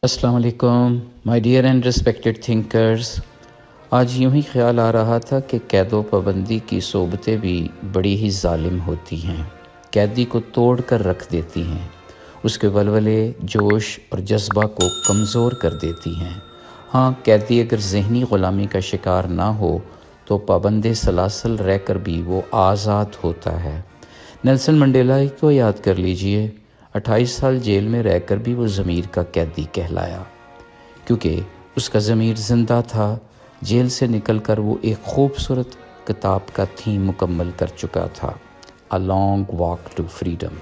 السلام علیکم my dear and respected thinkers. آج یوں ہی خیال آ رہا تھا کہ قید و پابندی کی صحبتیں بھی بڑی ہی ظالم ہوتی ہیں، قیدی کو توڑ کر رکھ دیتی ہیں، اس کے ولولے، جوش اور جذبہ کو کمزور کر دیتی ہیں۔ ہاں، قیدی اگر ذہنی غلامی کا شکار نہ ہو تو پابند سلاسل رہ کر بھی وہ آزاد ہوتا ہے۔ نیلسن منڈیلا کو یاد کر لیجئے، 28 سال جیل میں رہ کر بھی وہ ضمیر کا قیدی کہلایا، کیونکہ اس کا ضمیر زندہ تھا۔ جیل سے نکل کر وہ ایک خوبصورت کتاب کا تھیم مکمل کر چکا تھا، A Long Walk to Freedom۔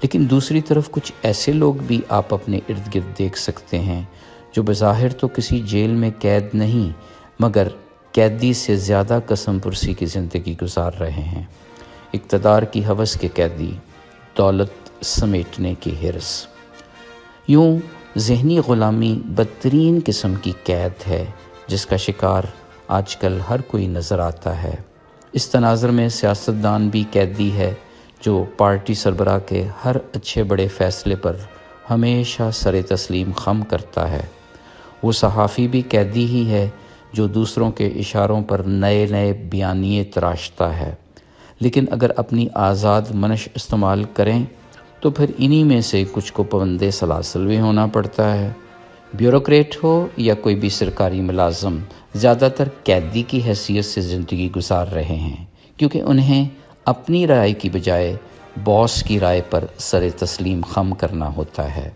لیکن دوسری طرف کچھ ایسے لوگ بھی آپ اپنے ارد گرد دیکھ سکتے ہیں جو بظاہر تو کسی جیل میں قید نہیں، مگر قیدی سے زیادہ قسم پرسی کی زندگی گزار رہے ہیں۔ اقتدار کی ہوس کے قیدی، دولت سمیٹنے کی حرص۔ یوں ذہنی غلامی بدترین قسم کی قید ہے جس کا شکار آج کل ہر کوئی نظر آتا ہے۔ اس تناظر میں سیاستدان بھی قیدی ہے جو پارٹی سربراہ کے ہر اچھے بڑے فیصلے پر ہمیشہ سر تسلیم خم کرتا ہے۔ وہ صحافی بھی قیدی ہی ہے جو دوسروں کے اشاروں پر نئے نئے بیانیے تراشتا ہے، لیکن اگر اپنی آزاد منش استعمال کریں تو پھر انہی میں سے کچھ کو پابند سلاسل بھی ہونا پڑتا ہے۔ بیوروکریٹ ہو یا کوئی بھی سرکاری ملازم، زیادہ تر قیدی کی حیثیت سے زندگی گزار رہے ہیں، کیونکہ انہیں اپنی رائے کی بجائے باس کی رائے پر سر تسلیم خم کرنا ہوتا ہے،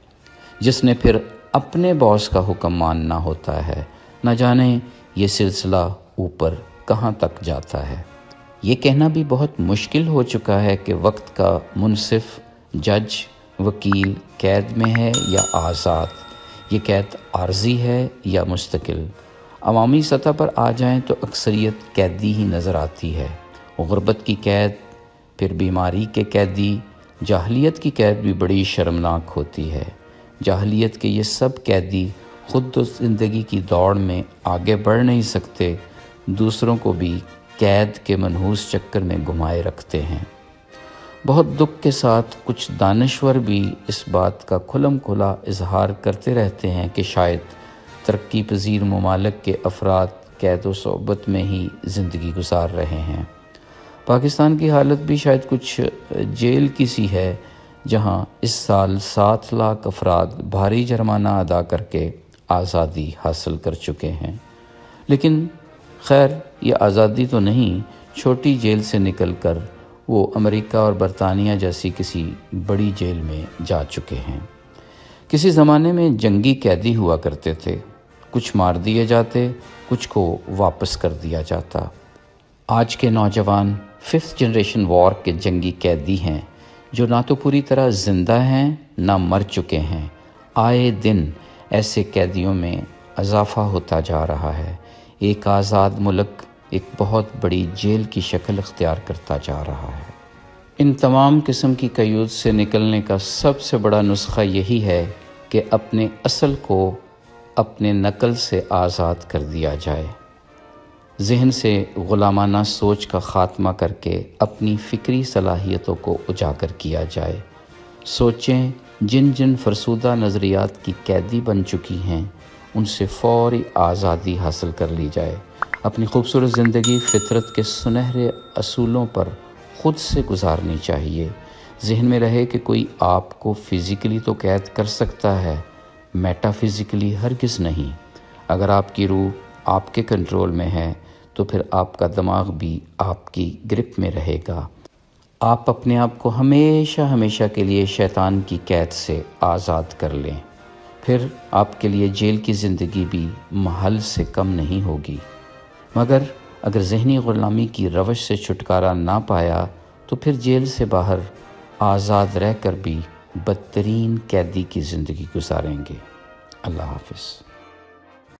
جس نے پھر اپنے باس کا حکم ماننا ہوتا ہے۔ نہ جانے یہ سلسلہ اوپر کہاں تک جاتا ہے۔ یہ کہنا بھی بہت مشکل ہو چکا ہے کہ وقت کا منصف، جج، وکیل قید میں ہے یا آزاد، یہ قید عارضی ہے یا مستقل۔ عوامی سطح پر آ جائیں تو اکثریت قیدی ہی نظر آتی ہے۔ غربت کی قید، پھر بیماری کے قیدی، جاہلیت کی قید بھی بڑی شرمناک ہوتی ہے۔ جاہلیت کے یہ سب قیدی خود تو زندگی کی دوڑ میں آگے بڑھ نہیں سکتے، دوسروں کو بھی قید کے منحوس چکر میں گھمائے رکھتے ہیں۔ بہت دکھ کے ساتھ کچھ دانشور بھی اس بات کا کھلم کھلا اظہار کرتے رہتے ہیں کہ شاید ترقی پذیر ممالک کے افراد قید و صحبت میں ہی زندگی گزار رہے ہیں۔ پاکستان کی حالت بھی شاید کچھ جیل کی سی ہے، جہاں اس سال 7 لاکھ افراد بھاری جرمانہ ادا کر کے آزادی حاصل کر چکے ہیں۔ لیکن خیر، یہ آزادی تو نہیں، چھوٹی جیل سے نکل کر وہ امریکہ اور برطانیہ جیسی کسی بڑی جیل میں جا چکے ہیں۔ کسی زمانے میں جنگی قیدی ہوا کرتے تھے، کچھ مار دیے جاتے، کچھ کو واپس کر دیا جاتا۔ آج کے نوجوان 5th جنریشن وار کے جنگی قیدی ہیں جو نہ تو پوری طرح زندہ ہیں نہ مر چکے ہیں۔ آئے دن ایسے قیدیوں میں اضافہ ہوتا جا رہا ہے۔ ایک آزاد ملک ایک بہت بڑی جیل کی شکل اختیار کرتا جا رہا ہے۔ ان تمام قسم کی قیود سے نکلنے کا سب سے بڑا نسخہ یہی ہے کہ اپنے اصل کو اپنے نقل سے آزاد کر دیا جائے۔ ذہن سے غلامانہ سوچ کا خاتمہ کر کے اپنی فکری صلاحیتوں کو اجاگر کیا جائے۔ سوچیں جن جن فرسودہ نظریات کی قیدی بن چکی ہیں، ان سے فوری آزادی حاصل کر لی جائے۔ اپنی خوبصورت زندگی فطرت کے سنہرے اصولوں پر خود سے گزارنی چاہیے۔ ذہن میں رہے کہ کوئی آپ کو فزیکلی تو قید کر سکتا ہے، میٹا فزیکلی ہرگز نہیں۔ اگر آپ کی روح آپ کے کنٹرول میں ہے تو پھر آپ کا دماغ بھی آپ کی گرپ میں رہے گا۔ آپ اپنے آپ کو ہمیشہ ہمیشہ کے لیے شیطان کی قید سے آزاد کر لیں، پھر آپ کے لیے جیل کی زندگی بھی محل سے کم نہیں ہوگی۔ مگر اگر ذہنی غلامی کی روش سے چھٹکارا نہ پایا تو پھر جیل سے باہر آزاد رہ کر بھی بدترین قیدی کی زندگی گزاریں گے۔ اللہ حافظ۔